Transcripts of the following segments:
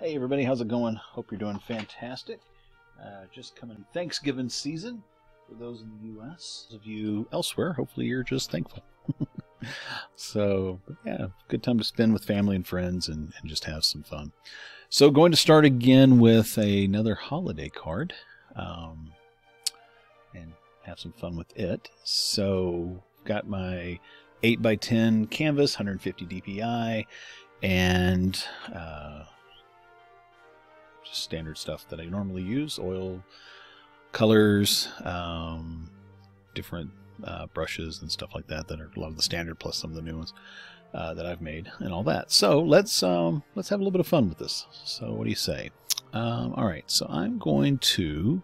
Hey everybody, how's it going? Hope you're doing fantastic. Just coming Thanksgiving season for those in the U.S. Those of you elsewhere, hopefully you're just thankful. So, yeah, good time to spend with family and friends and just have some fun. So going to start again with another holiday card and have some fun with it. So got my 8x10 canvas, 150 DPI, and just standard stuff that I normally use, oil, colors, different brushes and stuff like that that are a lot of the standard plus some of the new ones that I've made and all that. So let's have a little bit of fun with this. So what do you say? All right, so I'm going to,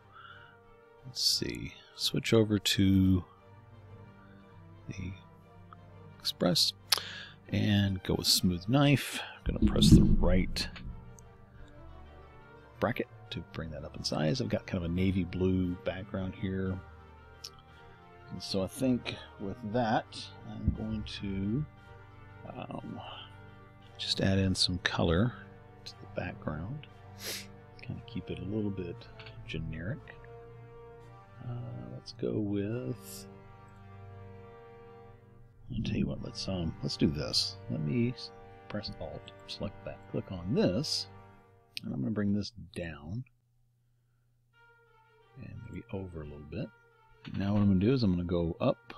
let's see, switch over to the Express and go with Smooth Knife. I'm going to press the right bracket to bring that up in size. I've got kind of a navy blue background here. And so I think with that, I'm going to just add in some color to the background. Kind of keep it a little bit generic. Let's go with, I'll tell you what, let's do this. Let me press Alt, select that, click on this, and I'm going to bring this down and maybe over a little bit. Now what I'm going to do is I'm going to go up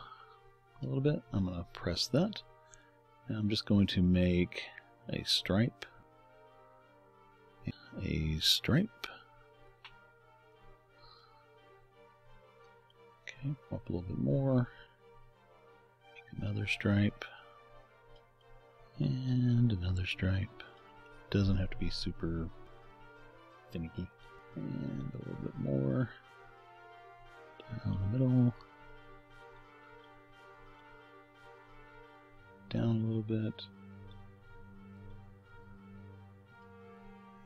a little bit. I'm going to press that, and I'm just going to make a stripe, Okay, up a little bit more. Make another stripe. And another stripe. Doesn't have to be super finicky. And a little bit more. Down the middle. Down a little bit.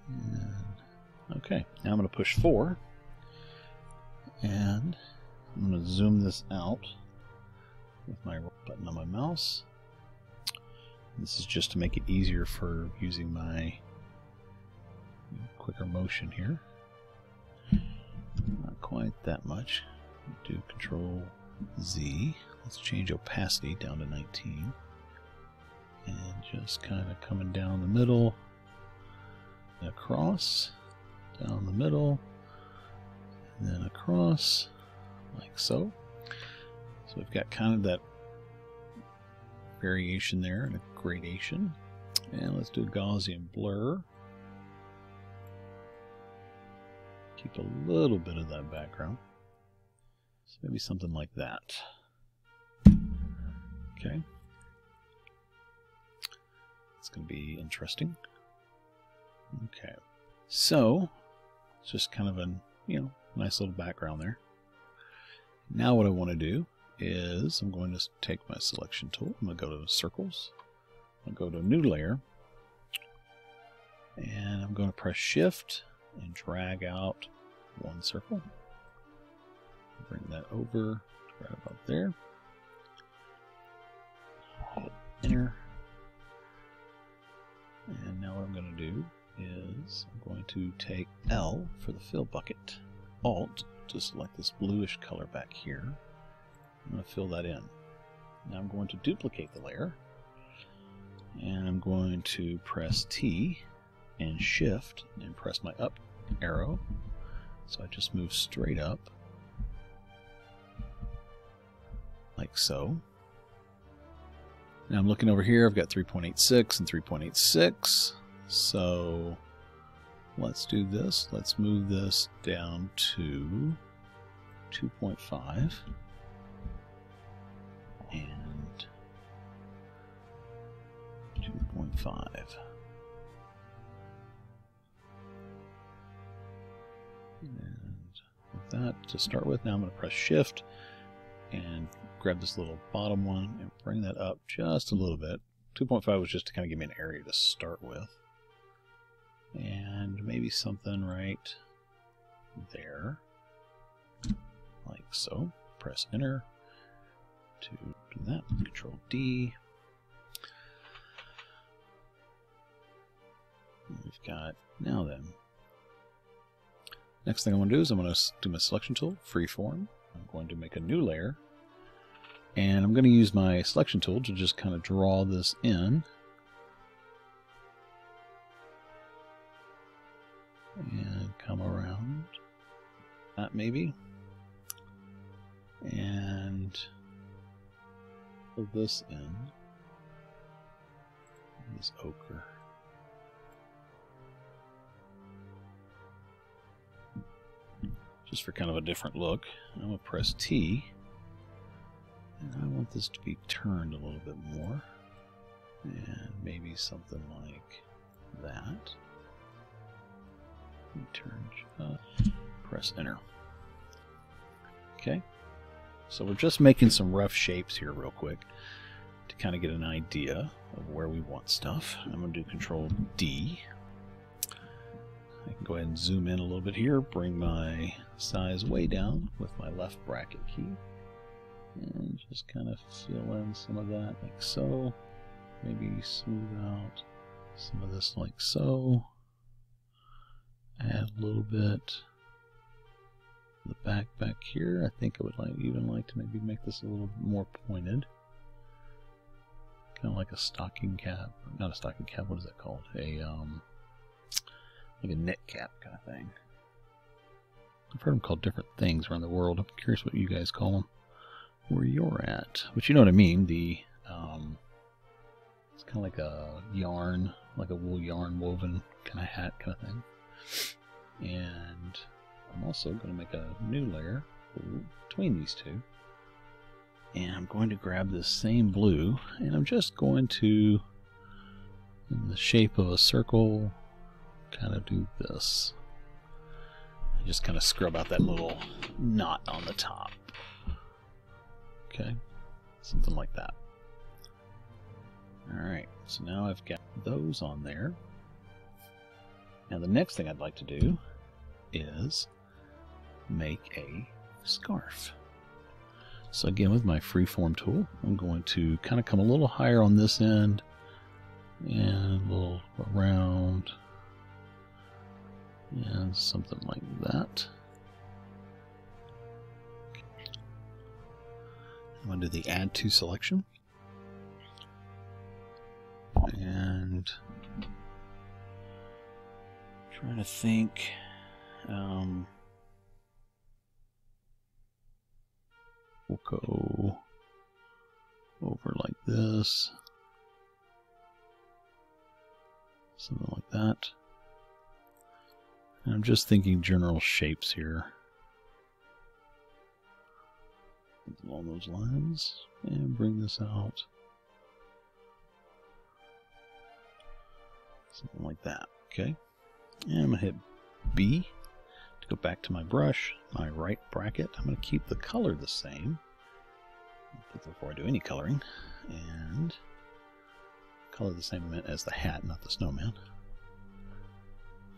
And okay, now I'm going to push 4. And I'm going to zoom this out with my button on my mouse. This is just to make it easier for using my quicker motion here. Not quite that much. Do Control Z. Let's change opacity down to 19. And just kind of coming down the middle, across, down the middle, and then across, like so. So we've got kind of that variation there and a gradation. And let's do a Gaussian blur. Keep a little bit of that background. So maybe something like that. Okay. It's going to be interesting. Okay. So, it's just kind of a, nice little background there. Now what I want to do is I'm going to take my selection tool. I'm going to go to Circles. I'm going to go to a new layer. And I'm going to press Shift and drag out one circle. Bring that over right about there. Enter. And now what I'm going to do is I'm going to take L for the fill bucket. Alt to select this bluish color back here. I'm going to fill that in. Now I'm going to duplicate the layer, and I'm going to press T and Shift and press my up arrow, so I just move straight up like so. Now I'm looking over here, I've got 3.86 and 3.86, so let's do this. Let's move this down to 2.5 and 2.5. And with that to start with, now I'm going to press Shift and grab this little bottom one and bring that up just a little bit. 2.5 was just to kind of give me an area to start with. And maybe something right there, like so. Press Enter to do that. Control D. We've got, now then. Next thing I'm going to do is I'm going to do my selection tool, freeform. I'm going to make a new layer. And I'm going to use my selection tool to just kind of draw this in. And come around that maybe. And pull this in. This ochre. Just for kind of a different look. I'm going to press T. And I want this to be turned a little bit more. And maybe something like that. Turn just, press enter. Okay. So we're just making some rough shapes here real quick to kind of get an idea of where we want stuff. I'm going to do Control D. I can go ahead and zoom in a little bit here, bring my size way down with my left bracket key, and just kind of fill in some of that like so. Maybe smooth out some of this like so. Add a little bit the back here. I think I would even like to maybe make this a little more pointed. Kind of like a stocking cap. Not a stocking cap, what is that called? Like a knit cap kind of thing. I've heard them called different things around the world. I'm curious what you guys call them where you're at. But you know what I mean. It's kind of like a yarn, like a wool yarn woven kind of hat kind of thing. And I'm also going to make a new layer between these two. And I'm going to grab this same blue, and I'm just going to, in the shape of a circle, kind of do this. And just kind of scrub out that little knot on the top. Okay, something like that. Alright, so now I've got those on there. Now the next thing I'd like to do is make a scarf. So again, with my freeform tool, I'm going to kind of come a little higher on this end and a little around and something like that. I'm going to do the Add To selection. And trying to think. We'll go over like this. Something like that. And I'm just thinking general shapes here. Along those lines. And bring this out. Something like that. Okay. And I'm going to hit B to go back to my brush, my right bracket. I'm going to keep the color the same before I do any coloring. And color the same as the hat, not the snowman.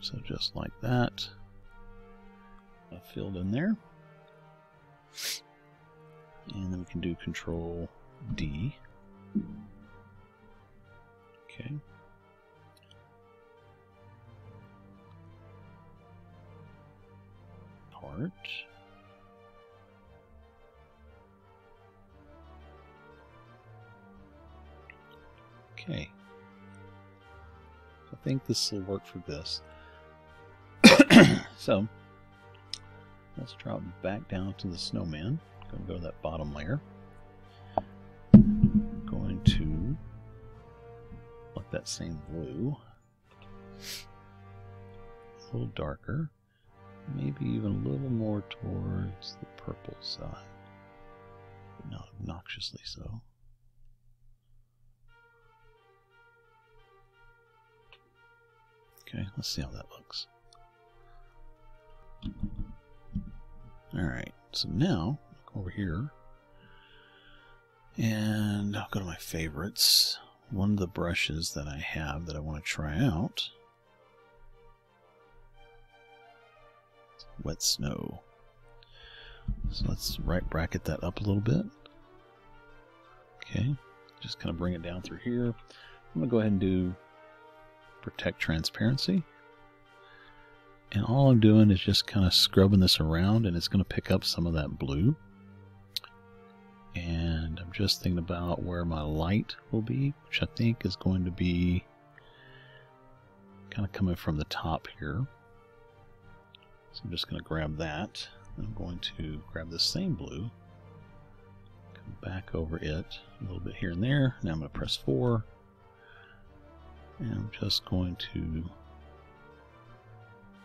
So just like that. Filled in there. And then we can do Control D. Okay. Heart. Okay. I think this will work for this. So, let's drop back down to the snowman. Going to go to that bottom layer. Going to let that same blue a little darker. Maybe even a little more towards the purple side. But not obnoxiously so. Okay, let's see how that looks. Alright, so now, look over here. And I'll go to my favorites. One of the brushes that I have that I want to try out. Wet Snow. So let's right bracket that up a little bit. Okay, just kind of bring it down through here. I'm going to go ahead and do Protect Transparency. And all I'm doing is just kind of scrubbing this around, and it's going to pick up some of that blue. And I'm just thinking about where my light will be, which I think is going to be kind of coming from the top here. So I'm just going to grab that. I'm going to grab the same blue, come back over it a little bit here and there. Now I'm going to press 4. And I'm just going to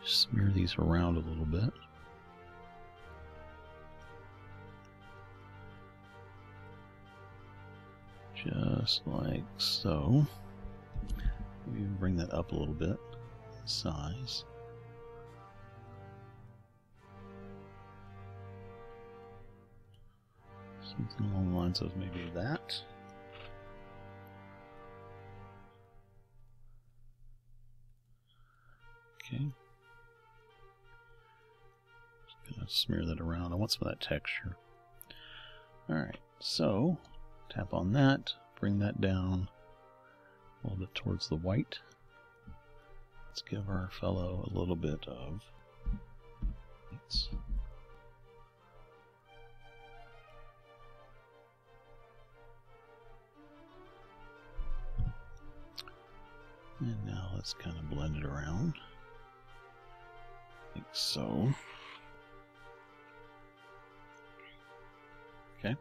smear these around a little bit. Just like so. Maybe even bring that up a little bit in size. Something along the lines of maybe that. Okay. Just gonna smear that around. I want some of that texture. Alright, so tap on that, bring that down a little bit towards the white. Let's give our fellow a little bit of lights. And now let's kind of blend it around, like so. Okay.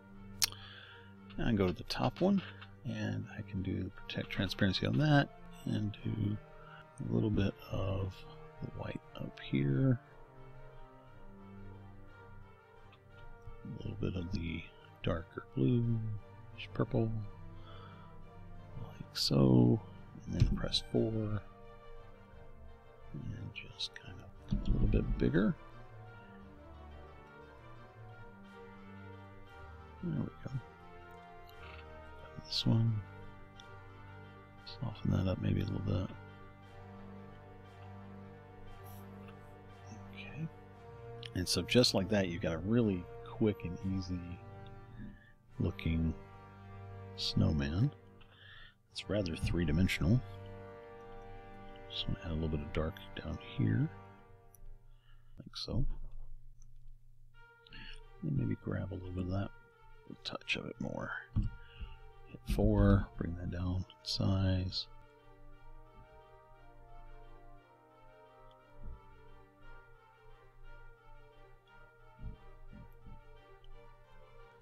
Now I go to the top one, and I can do protect transparency on that, and do a little bit of the white up here, a little bit of the darker blue, purple, like so. And then press 4, and just kind of a little bit bigger. There we go. This one, soften that up maybe a little bit. Okay. And so just like that, you've got a really quick and easy looking snowman. It's rather three-dimensional. Just want to add a little bit of dark down here, like so. And maybe grab a little bit of that, a touch of it more. Hit 4, bring that down in size.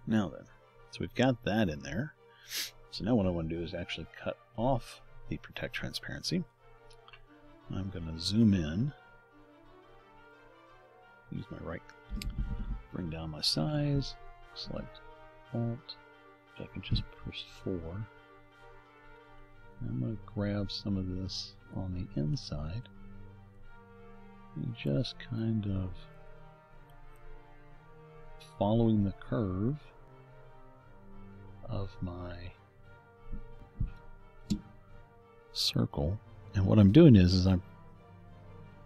Now then, so we've got that in there. So now what I want to do is actually cut off the protect transparency. I'm going to zoom in, use my right, bring down my size, select Alt, I can just push 4. I'm going to grab some of this on the inside and just kind of following the curve of my circle. And what I'm doing is I'm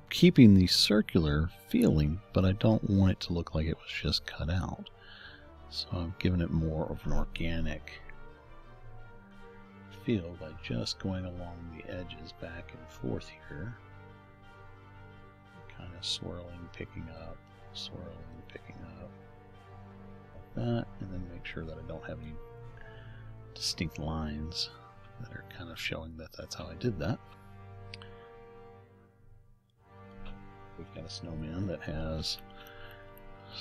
keeping the circular feeling, but I don't want it to look like it was just cut out. So I'm giving it more of an organic feel by just going along the edges back and forth here. Kind of swirling, picking up, swirling, picking up. Like that, and then make sure that I don't have any distinct lines that are kind of showing that that's how I did that. We've got a snowman that has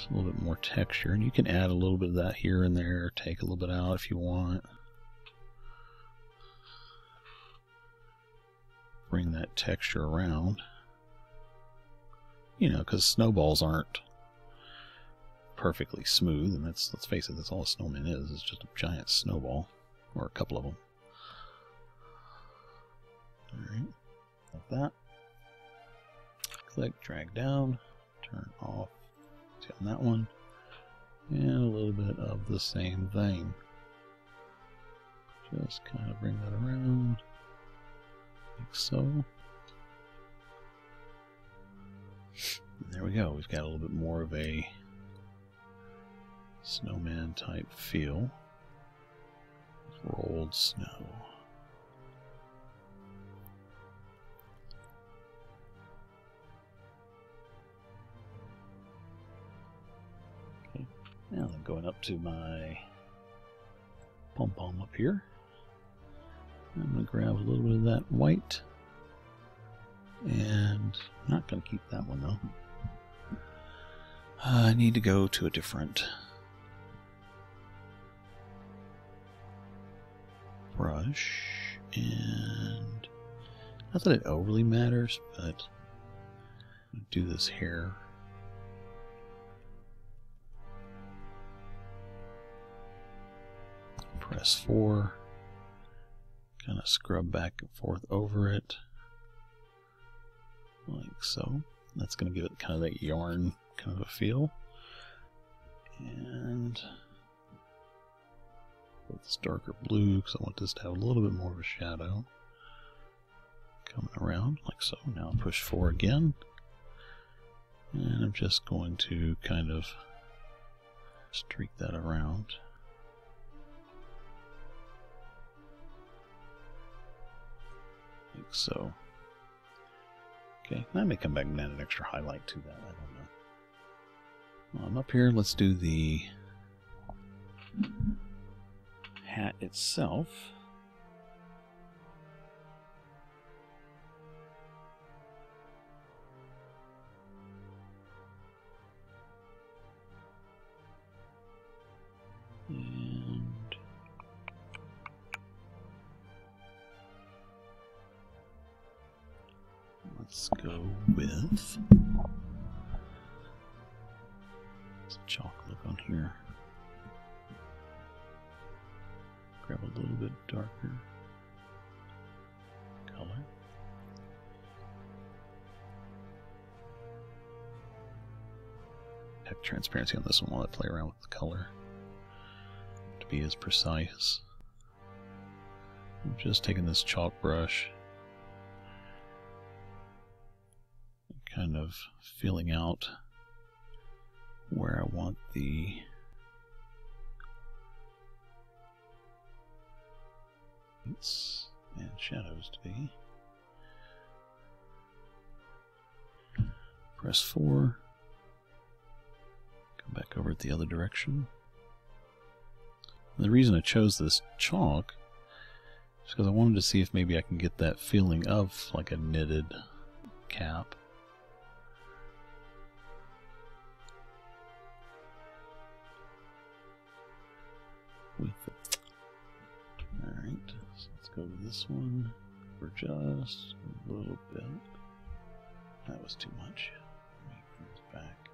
a little bit more texture, and you can add a little bit of that here and there, take a little bit out if you want. Bring that texture around. You know, because snowballs aren't perfectly smooth, and that's, let's face it, that's all a snowman is. It's just a giant snowball, or a couple of them. Alright, like that. Click, drag down, turn off. See on that one. And a little bit of the same thing. Just kind of bring that around, like so. And there we go. We've got a little bit more of a snowman type feel. Rolled snow. Going up to my pom-pom up here. I'm going to grab a little bit of that white. And I'm not going to keep that one though. I need to go to a different brush. And not that it overly matters, but I'll do this hair. Press 4. Kind of scrub back and forth over it. Like so. That's going to give it kind of that yarn kind of a feel. And with this darker blue, because I want this to have a little bit more of a shadow. Coming around like so. Now push 4 again. And I'm just going to kind of streak that around. Like so. Okay, I may come back and add an extra highlight to that. I don't know. Well, I'm up here. Let's do the hat itself. And let's go with some chocolate on here. Grab a little bit darker color. Heck, transparency on this one while I play around with the color to be as precise. I'm just taking this chalk brush, kind of feeling out where I want the lights and shadows to be. Press 4. Come back over at the other direction. And the reason I chose this chalk is because I wanted to see if maybe I can get that feeling of like a knitted cap. With it. Alright, so let's go to this one for just a little bit. That was too much. Let me bring it back.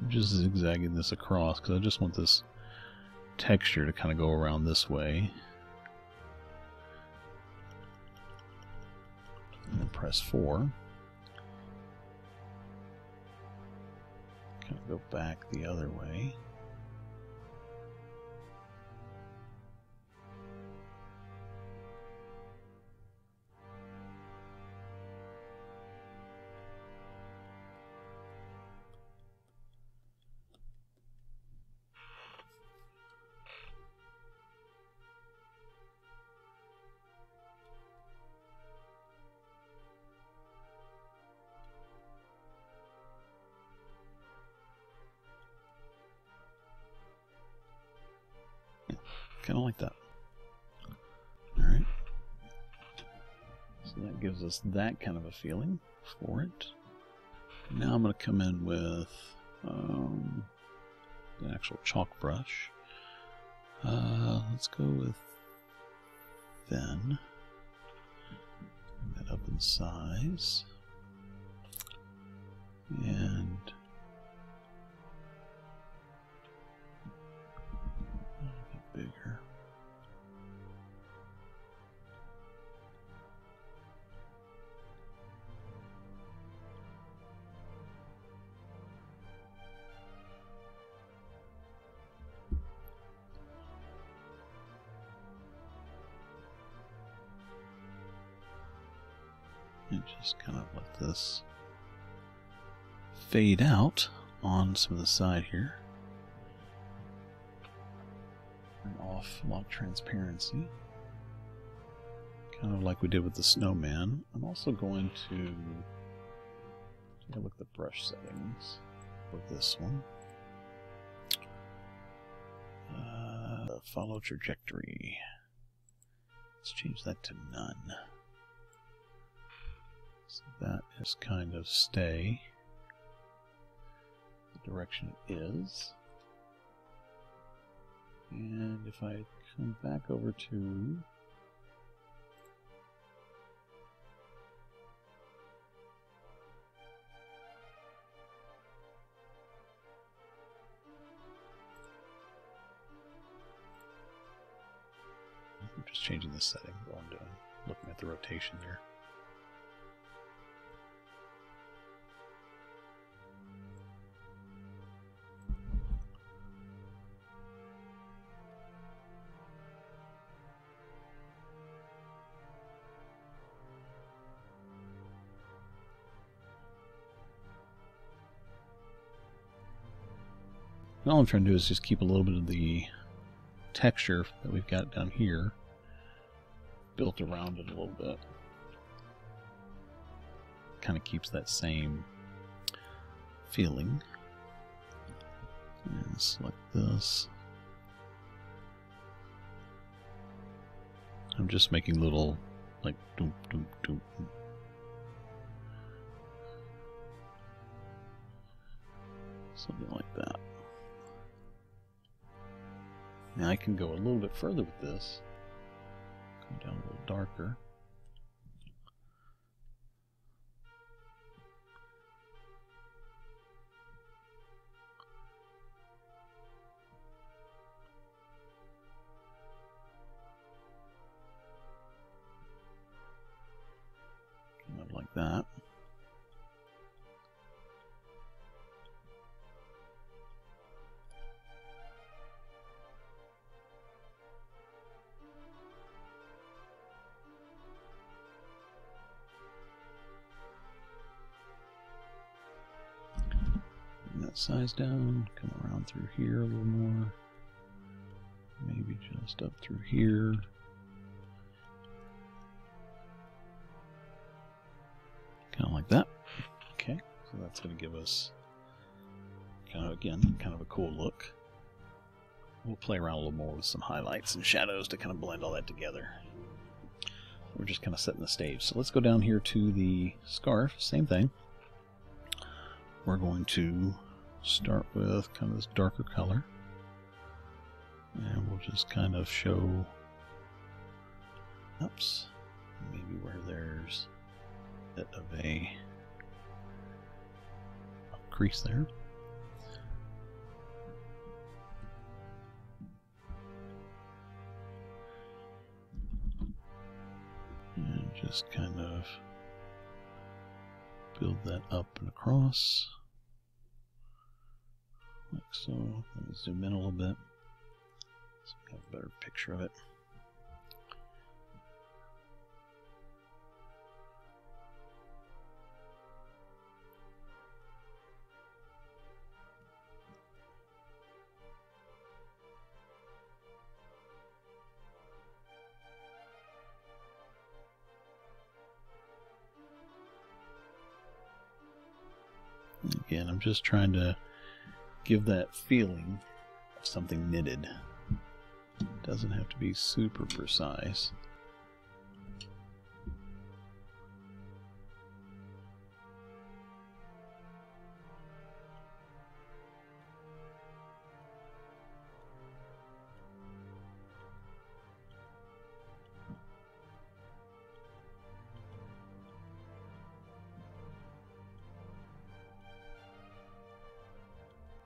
I'm just zigzagging this across because I just want this texture to kind of go around this way. And then press 4. Kind of go back the other way. Kind of like that. Alright. So that gives us that kind of a feeling for it. Now I'm going to come in with the actual chalk brush. Let's go with thin. Bring that up in size. And bigger. And just kind of let this fade out on some of the side here. Turn off lock transparency. Kind of like we did with the Snowman. I'm also going to take a look at the brush settings for this one. Follow trajectory. Let's change that to none. So that is kind of stay the direction it is. And if I come back over to I'm just changing the setting, while I'm doing, looking at the rotation there. And all I'm trying to do is just keep a little bit of the texture that we've got down here built around it a little bit. Kind of keeps that same feeling. And select this. I'm just making little, like, doom, doom, doom. Something like that. Now I can go a little bit further with this. Come down a little darker. Kind of like that. Size down, come around through here a little more, maybe just up through here. Kind of like that. Okay, so that's going to give us kind of, again, kind of a cool look. We'll play around a little more with some highlights and shadows to kind of blend all that together. We're just kind of setting the stage. So let's go down here to the scarf, same thing. We're going to start with kind of this darker color, and we'll just kind of show, oops, maybe where there's a bit of a crease there. And just kind of build that up and across. Like so. Let me zoom in a little bit so we have a better picture of it. Again, I'm just trying to give that feeling of something knitted. It doesn't have to be super precise.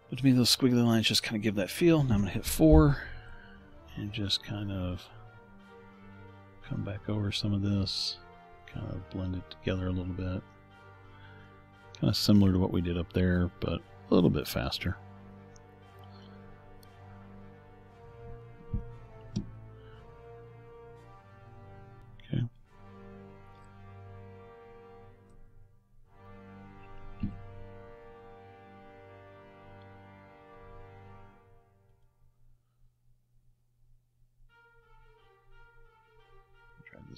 But to me, those squiggly lines just kind of give that feel. Now I'm going to hit 4 and just kind of come back over some of this, kind of blend it together a little bit. Kind of similar to what we did up there, but a little bit faster. Okay.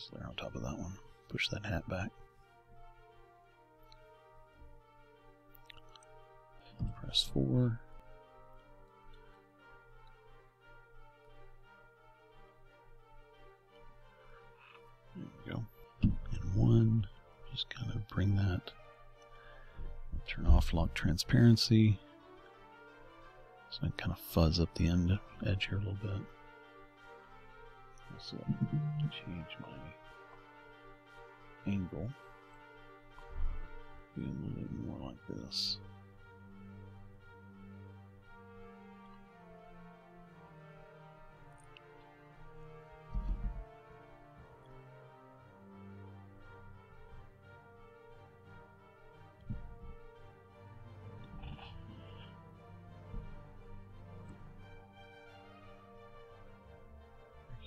Just layer on top of that one. Push that hat back. Press 4. There we go. And 1. Just kind of bring that. Turn off lock transparency. So I kind of fuzz up the edge here a little bit. So change my angle. Be a little bit more like this.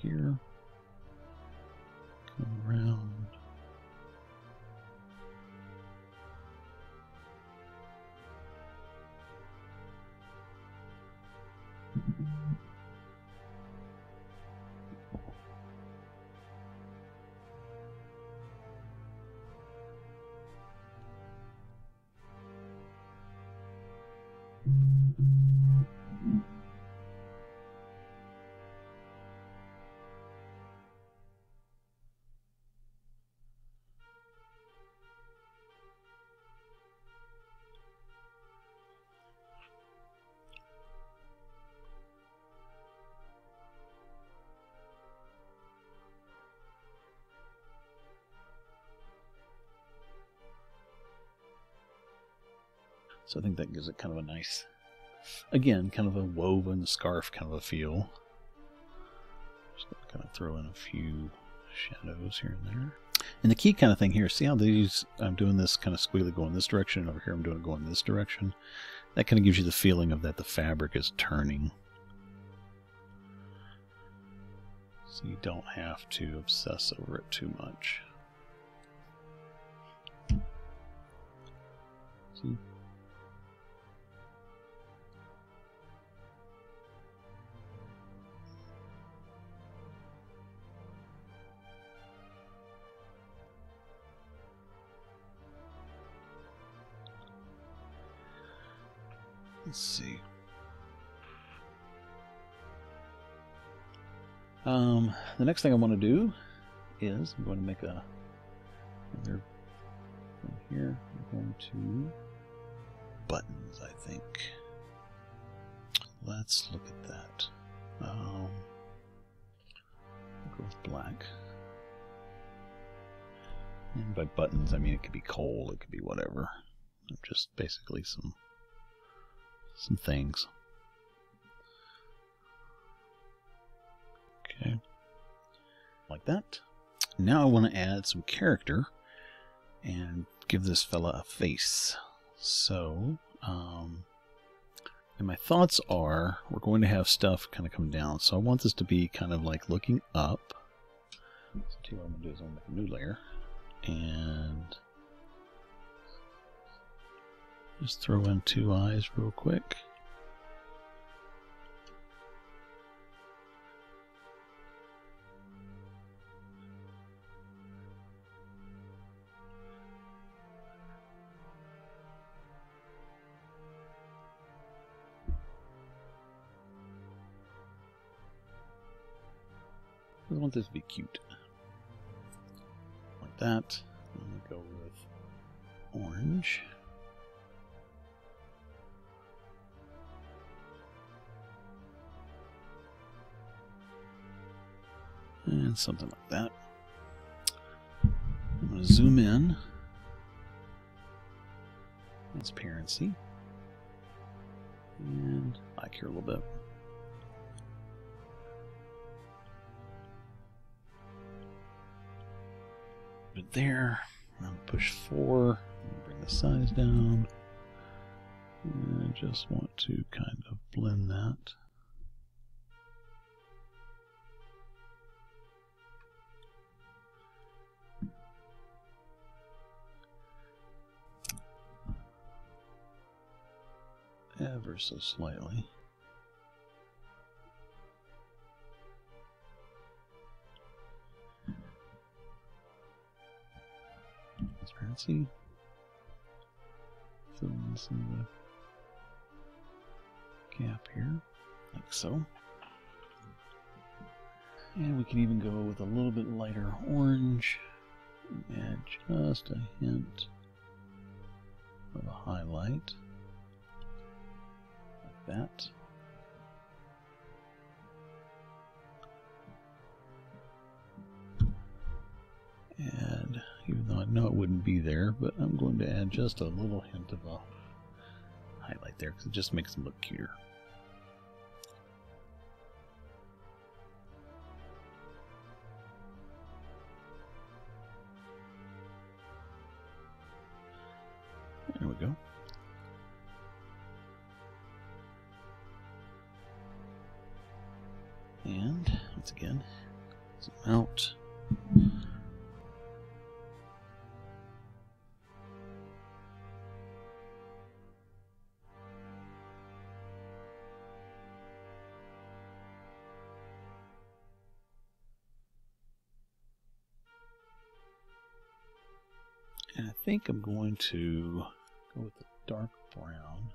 Here, come around. So I think that gives it kind of a nice, again, kind of a woven scarf kind of a feel. Just gonna kind of throw in a few shadows here and there. And the key kind of thing here, see how these, I'm doing this kind of squiggly going this direction, and over here I'm doing it going this direction. That kind of gives you the feeling of that the fabric is turning. So you don't have to obsess over it too much. See? Let's see. The next thing I want to do is I'm going to make another thing here. I'm going to buttons, I think. Let's look at that. I'll go with black. And by buttons, I mean it could be coal, it could be whatever. Just basically some things. Okay. Like that. Now I want to add some character and give this fella a face. So, and my thoughts are we're going to have stuff kind of come down. So I want this to be kind of like looking up. So what I'm going to do is I'm going to make a new layer and just throw in 2 eyes real quick. I want this to be cute. Like that. I'm going to go with orange. And something like that. I'm going to zoom in. Transparency. And back here a little bit. But there. I'm going to push 4. Bring the size down. And I just want to kind of blend that. Ever so slightly. transparency. Fill in some of the gap here, like so. And we can even go with a little bit lighter orange and add just a hint of a highlight, like that. And even though I know it wouldn't be there, but I'm going to add just a little hint of a highlight there because it just makes them look cuter. There we go. And once again, zoom out. And I think I'm going to go with the dark brown.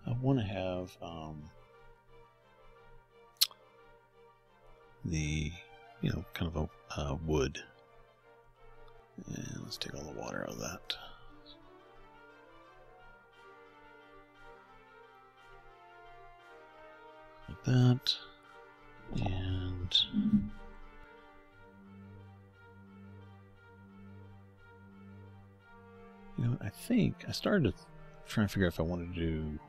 I want to have the, kind of a wood. And let's take all the water out of that. Like that. And I think I started trying to figure out if I wanted to do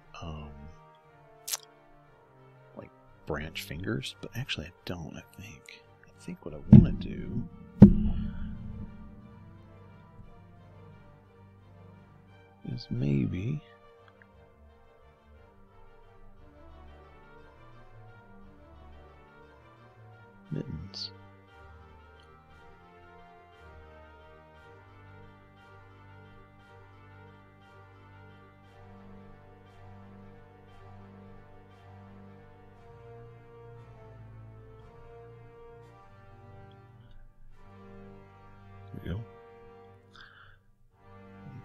like branch fingers, but actually I don't. I think what I want to do is maybe mittens. There we go.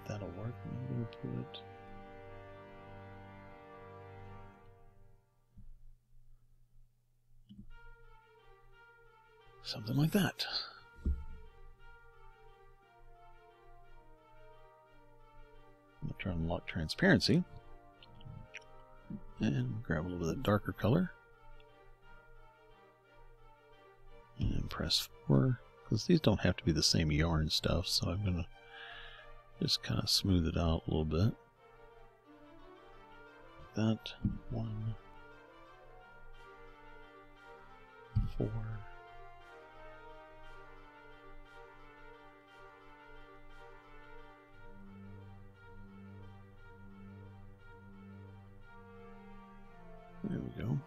That'll work. I'm going to put something like that. I'm going to try and unlock transparency and grab a little bit of that darker color and press 4, because these don't have to be the same yarn stuff, so I'm going to just kind of smooth it out a little bit. That 1, 4. There we go.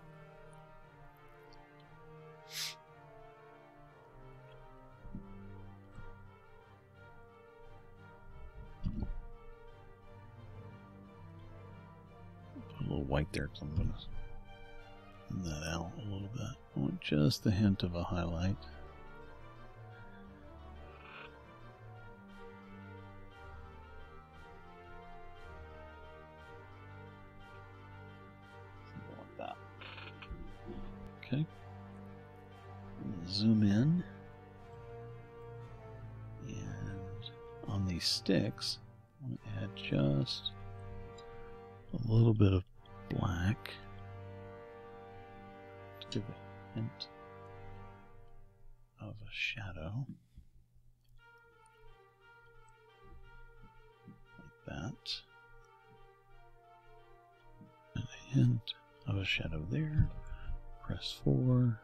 Put a little white there because I'm going to thin that out a little bit. I want just a hint of a highlight. Okay, zoom in, and on these sticks, I'm going to add just a little bit of black to give a hint of a shadow, like that, and a hint of a shadow there. Press 4.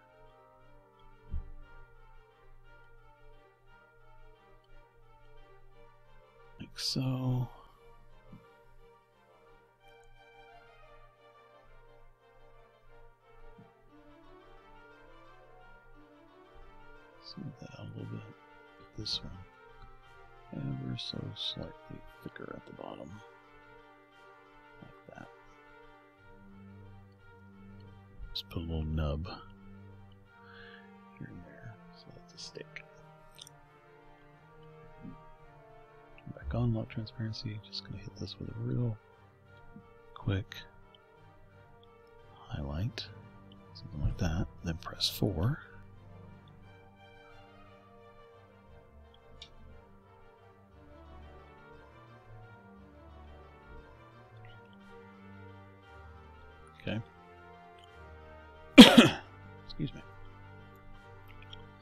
Like so. Smooth that out a little bit. This one ever so slightly thicker at the bottom. Like that. Just put a little nub here and there, so that's a stick. Back on lock transparency. Just gonna hit this with a real quick highlight, something like that. Then press 4. Okay. Excuse me.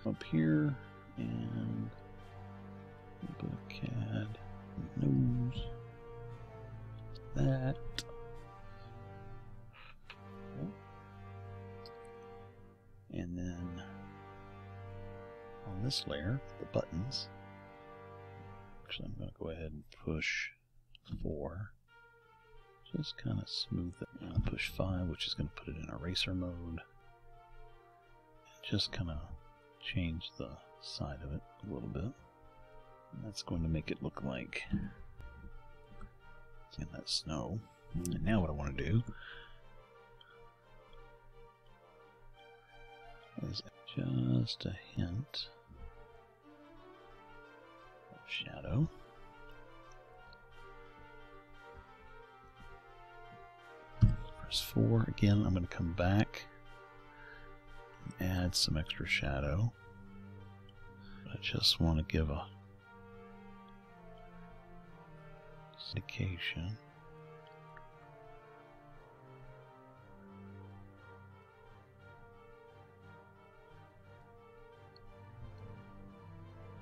Up here and a bit of CAD nose. That. And then on this layer, the buttons. Actually, I'm going to go ahead and push 4. Just kind of smooth it. And push 5, which is going to put it in eraser mode. And just kind of change the side of it a little bit. And that's going to make it look like in that snow. And now what I want to do is just a hint of shadow. Press 4 again. I'm going to come back and add some extra shadow. I just want to give a indication.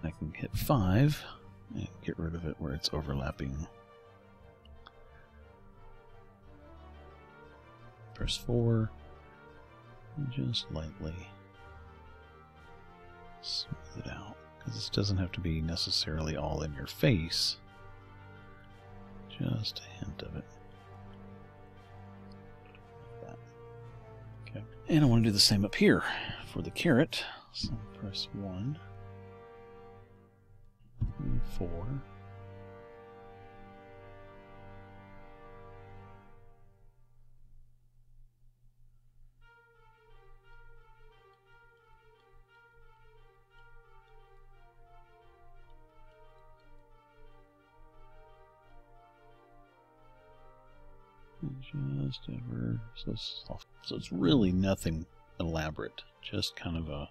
I can hit 5 and get rid of it where it's overlapping. Press 4 and just lightly smooth it out, because this doesn't have to be necessarily all in your face, just a hint of it. Like that. Okay. And I want to do the same up here for the carrot, so press 1 and 4. Just ever so soft. So it's really nothing elaborate, just kind of a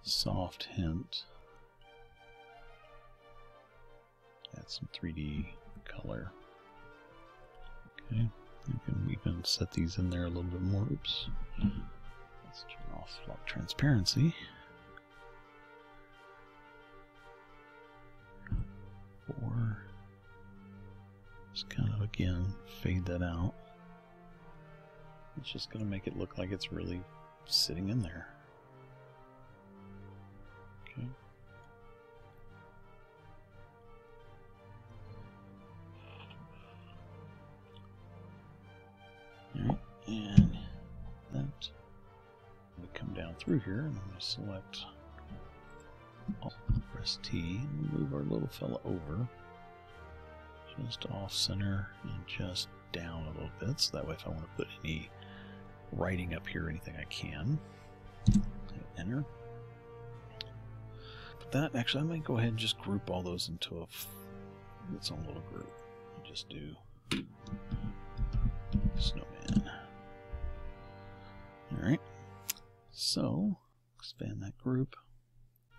soft hint. Add some 3D color. Okay, you can even set these in there a little bit more. Oops. Let's turn off lock transparency. 4. Just kind of, again, fade that out. It's just going to make it look like it's really sitting in there. Okay. Alright, and that. We come down through here, and I'm going to select, press T, and move our little fella over. Just off center and just down a little bit, so that way if I want to put any writing up here or anything I can. Hit enter. But that, actually, I might go ahead and just group all those into its own little group. I'll just do Snowman. Alright, so expand that group.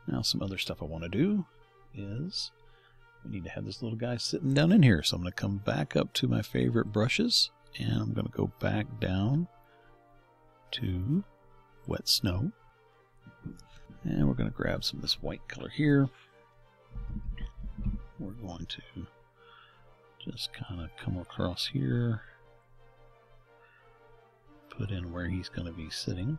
Now some other stuff I want to do is we need to have this little guy sitting down in here. So I'm going to come back up to my favorite brushes, and I'm going to go back down to Wet Snow. And we're going to grab some of this white color here. We're going to just kind of come across here, put in where he's going to be sitting.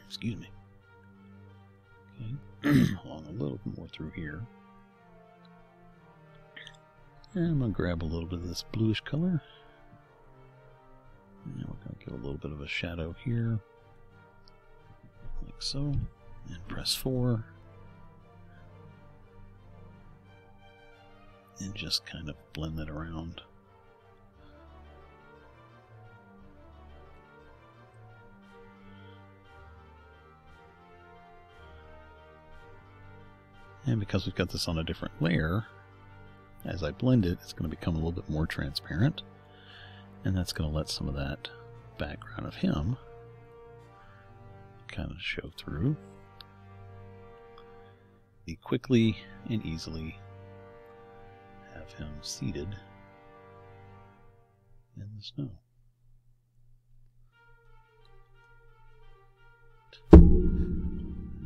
Excuse me. Okay, along a little more through here. And I'm going to grab a little bit of this bluish color. And we're going to give a little bit of a shadow here. Like so. And press 4. and just kind of blend that around. And because we've got this on a different layer, as I blend it, it's going to become a little bit more transparent. And that's going to let some of that background of him kind of show through. You quickly and easily have him seated in the snow.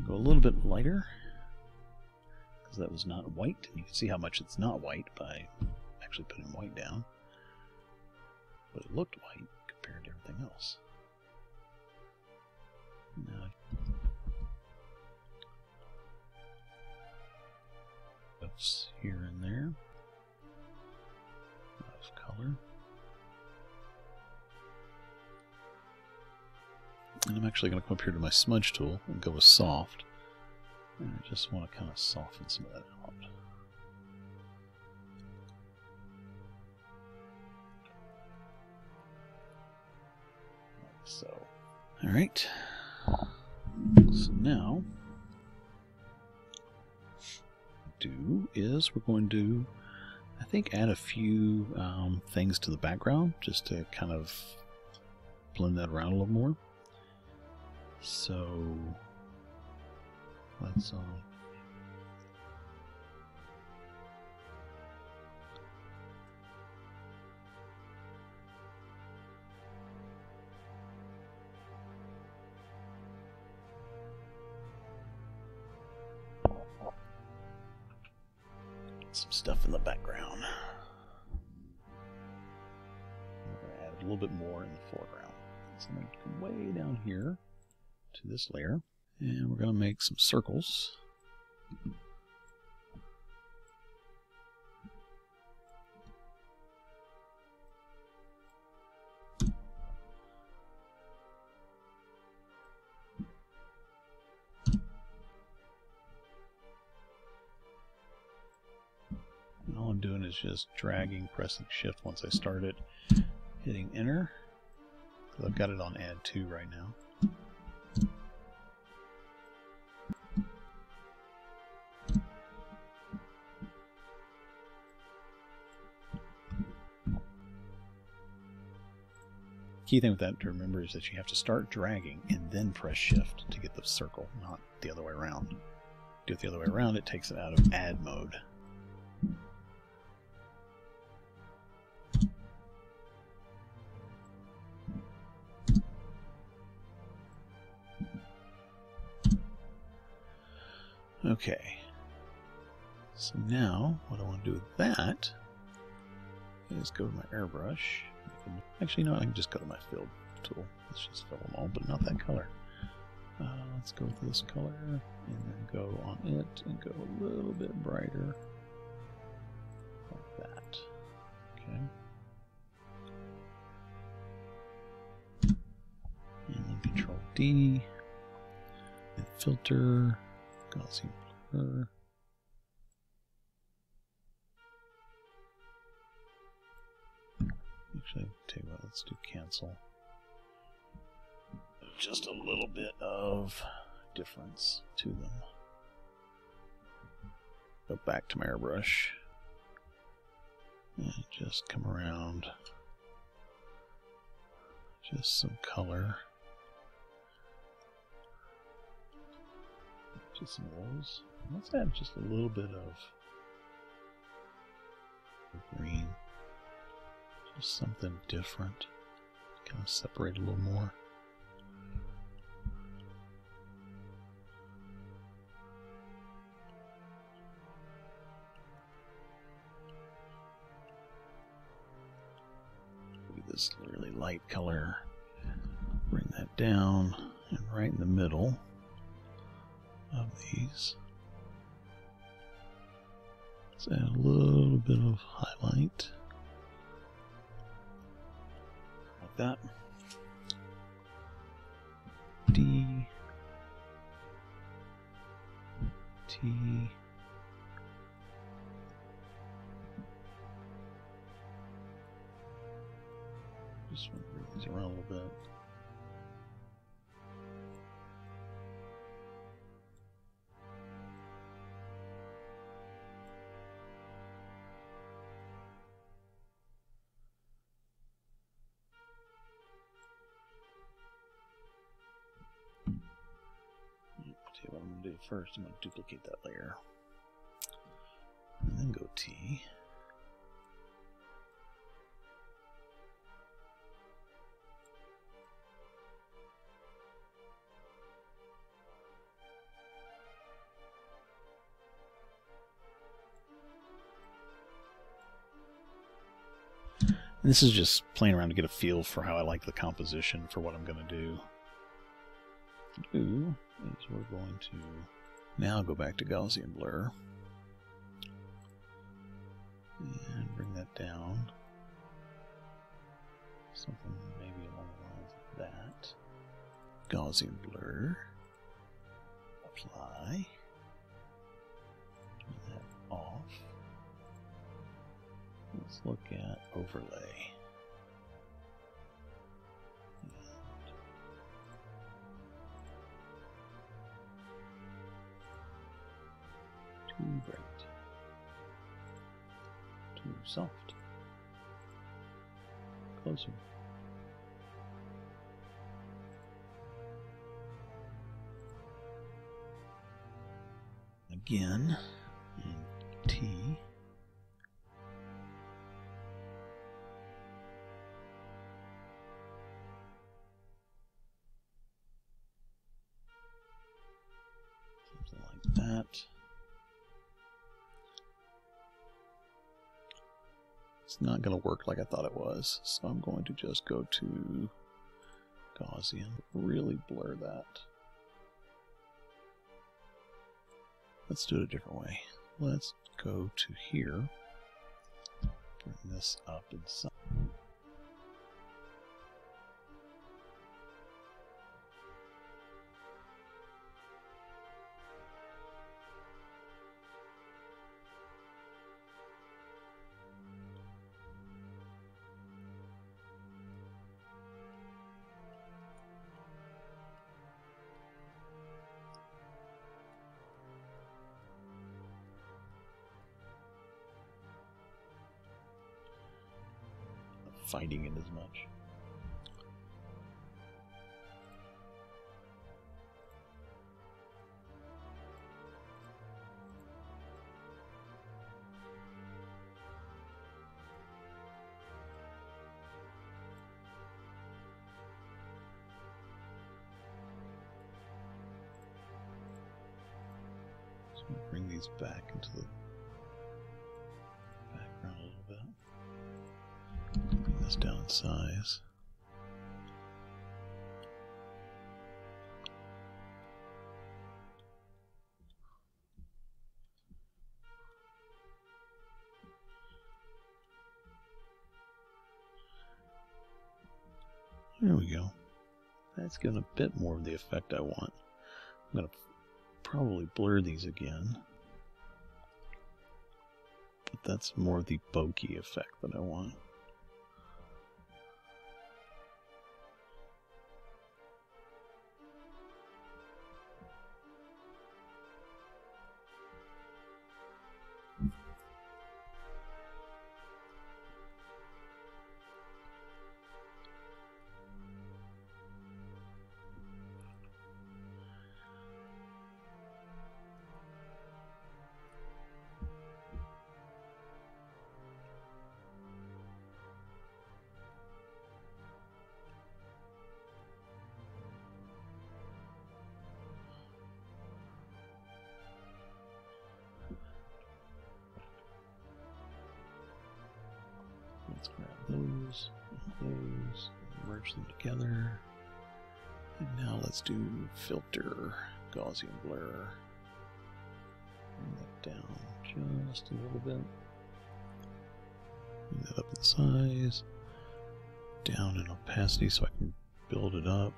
Go a little bit lighter, because that was not white. You can see how much it's not white by actually putting white down. But it looked white compared to everything else. Now, here and there of color. And I'm actually going to come up here to my smudge tool and go with soft. And I just want to kind of soften some of that out. Like so. Alright. So now, we're going to, I think, add a few things to the background just to kind of blend that around a little more. So let's some stuff in the background. We're going to add a little bit more in the foreground. So I'm going to come way down here to this layer, and we're going to make some circles. And all I'm doing is just dragging, pressing shift once I start it, hitting enter, because I've got it on add 2 right now. Key thing with that to remember is that you have to start dragging and then press shift to get the circle, not the other way around. Do it the other way around, it takes it out of add mode. Okay, so now what I want to do with that is go to my airbrush. Actually, no, I can just go to my fill tool. Let's just fill them all, but not that color. Let's go with this color, and then go on it, and go a little bit brighter, like that. Okay. And then Control D, and filter, Gaussian blur. Actually, tell you what, let's do cancel. Just a little bit of difference to them. Go back to my airbrush and just come around. Just some color. Just some of those. Let's add just a little bit of green. Just something different. Kind of separate a little more. Look at this really light color. Bring that down, and right in the middle of these, let's add a little bit of highlight. Like that. D, T, Just want to bring these around a little bit. See what I'm going to do first. I'm going to duplicate that layer. And then go T. And this is just playing around to get a feel for how I like the composition for what I'm going to do. Is we're going to now go back to Gaussian blur and bring that down. Something maybe along the lines of that. Gaussian blur. Apply. Turn that off. Let's look at overlay. Too bright. Too soft. Closer. Again, and T. Something like that. It's not going to work like I thought it was, so I'm going to just go to Gaussian, really blur that. Let's do it a different way. Let's go to here, bring this up inside. Fighting it as much. So bring these back into the background a little bit. Bring this down in size. There we go. That's given a bit more of the effect I want. I'm going to probably blur these again. But that's more of the bokeh effect that I want. Let's grab those, merge them together. And now let's do filter, Gaussian blur. Bring that down just a little bit. Bring that up in size. Down in opacity so I can build it up.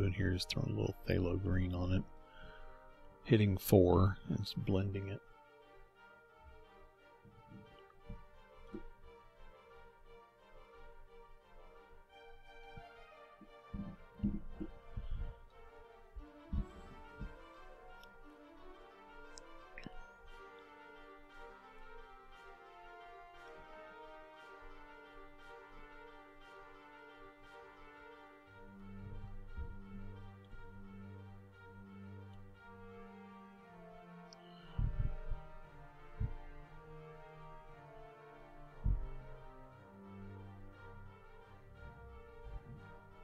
doing here is throwing a little phthalo green on it, hitting 4 and just blending it.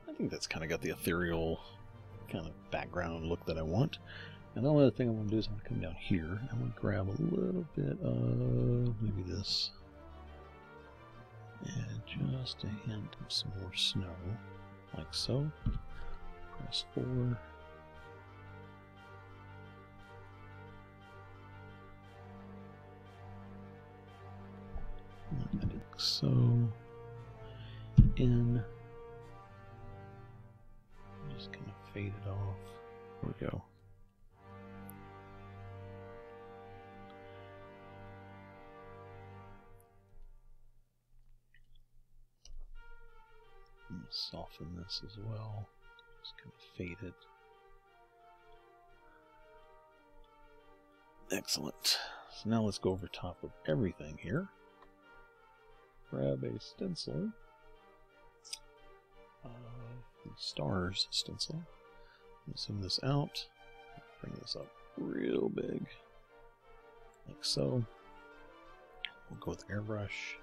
I think that's kind of got the ethereal kind of background look that I want. And the only other thing I'm going to do is I'm going to come down here. I'm going to grab a little bit of maybe this. And just a hint of some more snow, like so. Press 4. Like so. In. Just kind of fade it off. There we go. I'm going to soften this as well. Just kind of fade it. Excellent. So now let's go over top of everything here. Grab a stencil. The stars stencil. Zoom this out. Bring this up real big. Like so. We'll go with airbrush.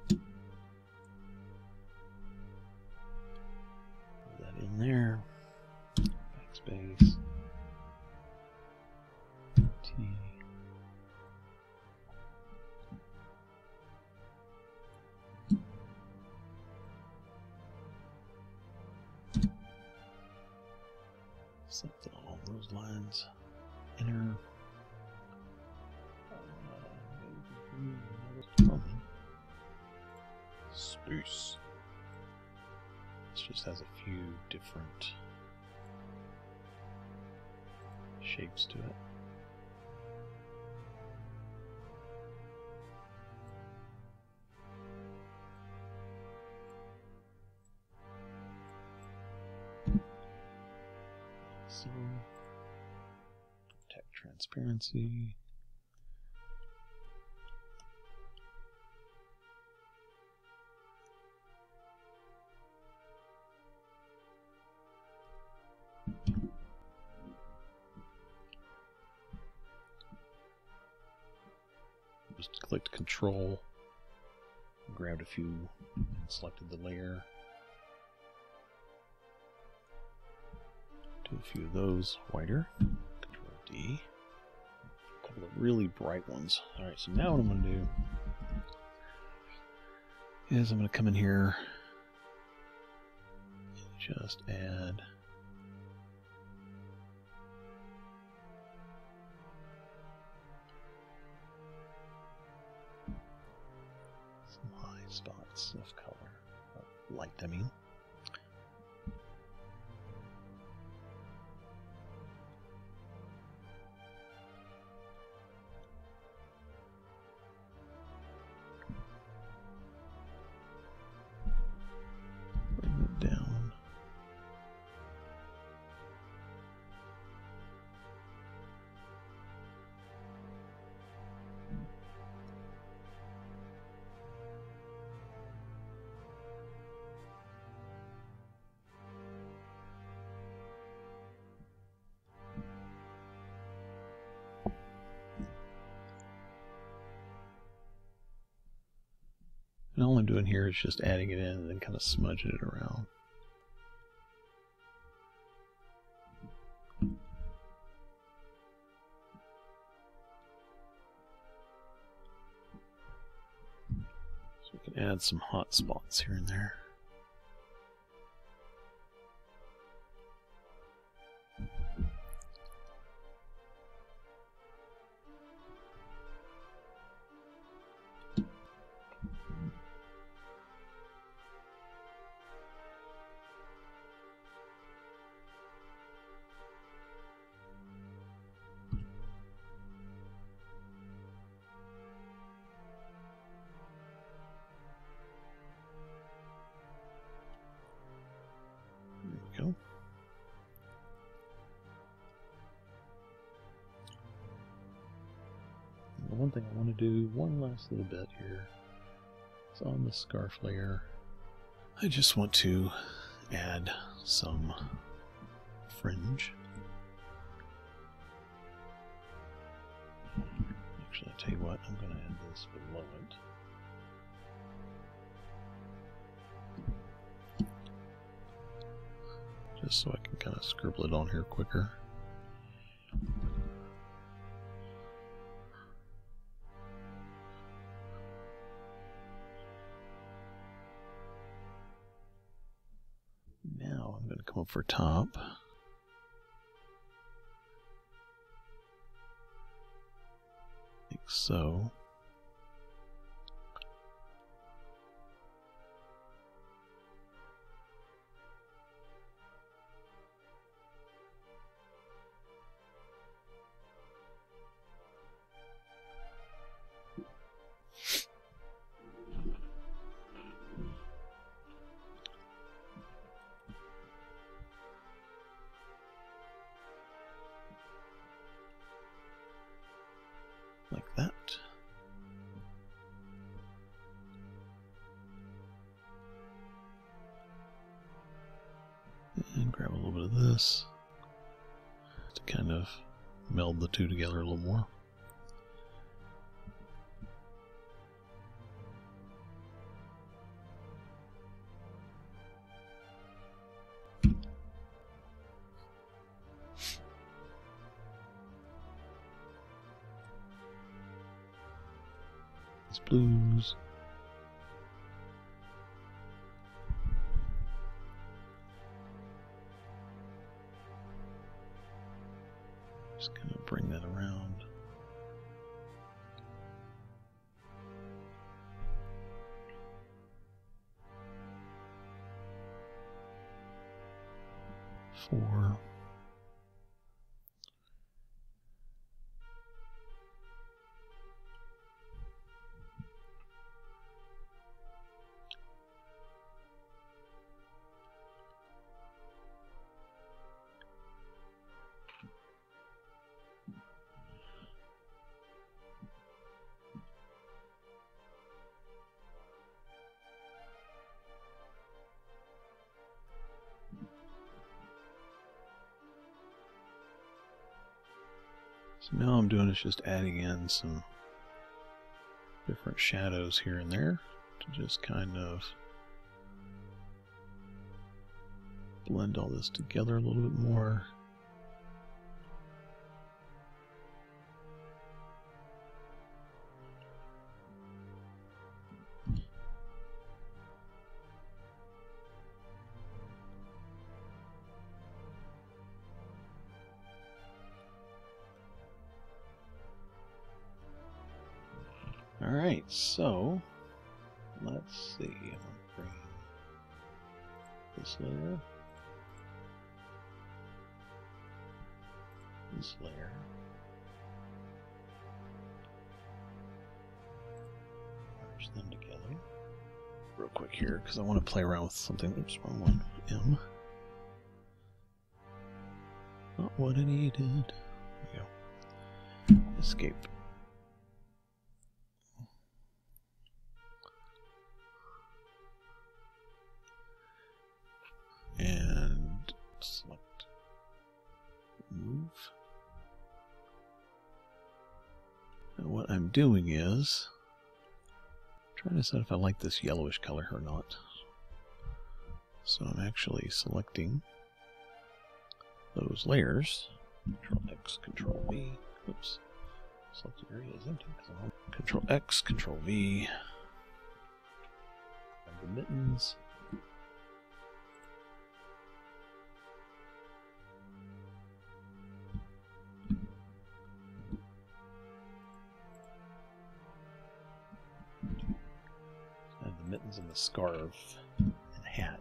Put that in there. Backspace. Something along those lines. Inner. Spruce. This just has a few different shapes to it. So, protect transparency. Just clicked Control, grabbed a few, and selected the layer. Do a few of those whiter. Control D. A couple of really bright ones. Alright, so now what I'm going to do is I'm going to come in here and just add some high spots of color, of light, I mean. And all I'm doing here is just adding it in and then kind of smudging it around. So we can add some hot spots here and there. thing I want to do one last little bit here. It's on the scarf layer. I just want to add some fringe. Actually, I'll tell you what, I'm going to add this below it. Just so I can kind of scribble it on here quicker. Now I'm going to come up for top. Like so. Like that. And grab a little bit of this to kind of meld the two together a little more. Blues. Just kind of bring that around. Four. So now I'm doing is just adding in some different shadows here and there to just kind of blend all this together a little bit more. Alright, so let's see. I'm going to bring this layer, this layer, merge them together real quick here because I want to play around with something. Oops, wrong one. M. Not what I needed. There we go. Escape. And select move. Now what I'm doing is trying to decide if I like this yellowish color or not. So I'm actually selecting those layers. Control X, Control V. Oops. Selected area is empty. Control X, Control V. Grab the mittens. Mittens and the scarf and hat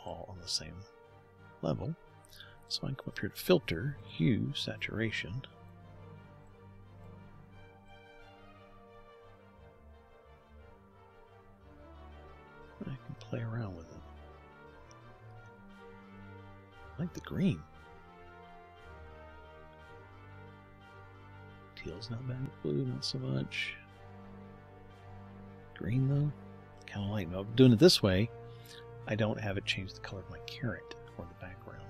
all on the same level. So I can come up here to Filter, Hue, Saturation. I can play around with it. I like the green. Teal's not bad. Blue, not so much. Green, though, kind of light. Now, doing it this way, I don't have it change the color of my carrot or the background.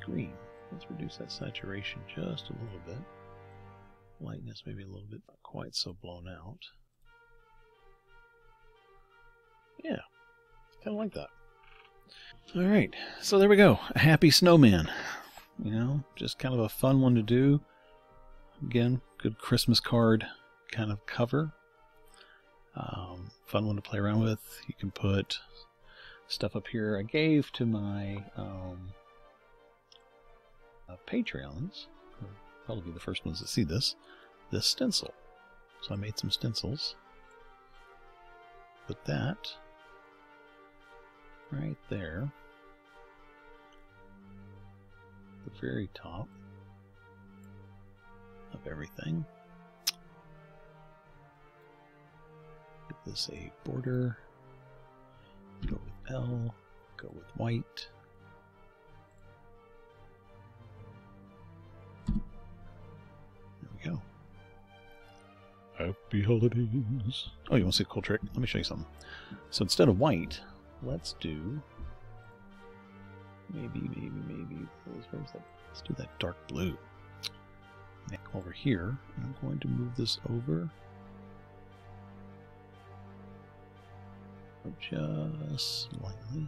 Green. Let's reduce that saturation just a little bit. Lightness maybe a little bit, not quite so blown out. Yeah, kind of like that. All right, so there we go. A happy snowman. You know, just kind of a fun one to do. Again, good Christmas card kind of cover. Fun one to play around with. You can put stuff up here. I gave to my Patreons, who will probably be the first ones to see this stencil. So I made some stencils. Put that right there, the very top of everything. Give this a border. Go with L. Go with white. There we go. Happy holidays. Oh, you want to see a cool trick? Let me show you something. So instead of white, let's do maybe. Where's that? Let's do that dark blue. Now over here, I'm going to move this over just slightly.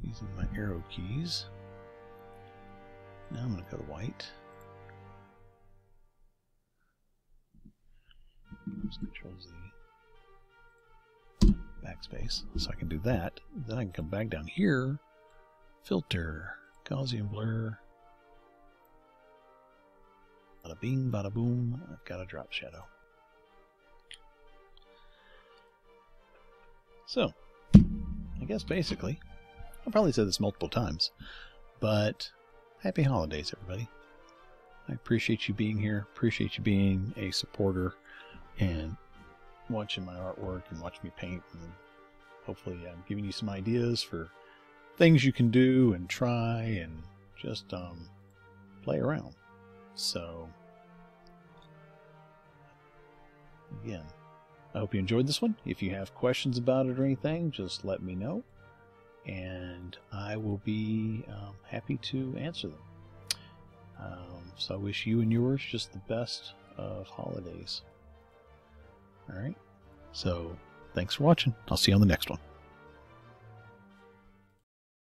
Using my arrow keys. Now I'm going to go to white. Just controls the backspace, so I can do that. Then I can come back down here, filter, Gaussian blur. Bada bing, bada boom. I've got a drop shadow. So, I guess basically, I'll probably say this multiple times, but happy holidays, everybody. I appreciate you being here, appreciate you being a supporter and watching my artwork and watching me paint, and hopefully I'm giving you some ideas for things you can do and try and just play around. So again, I hope you enjoyed this one. If you have questions about it or anything, just let me know, and I will be happy to answer them. So I wish you and yours just the best of holidays. Alright, so thanks for watching. I'll see you on the next one.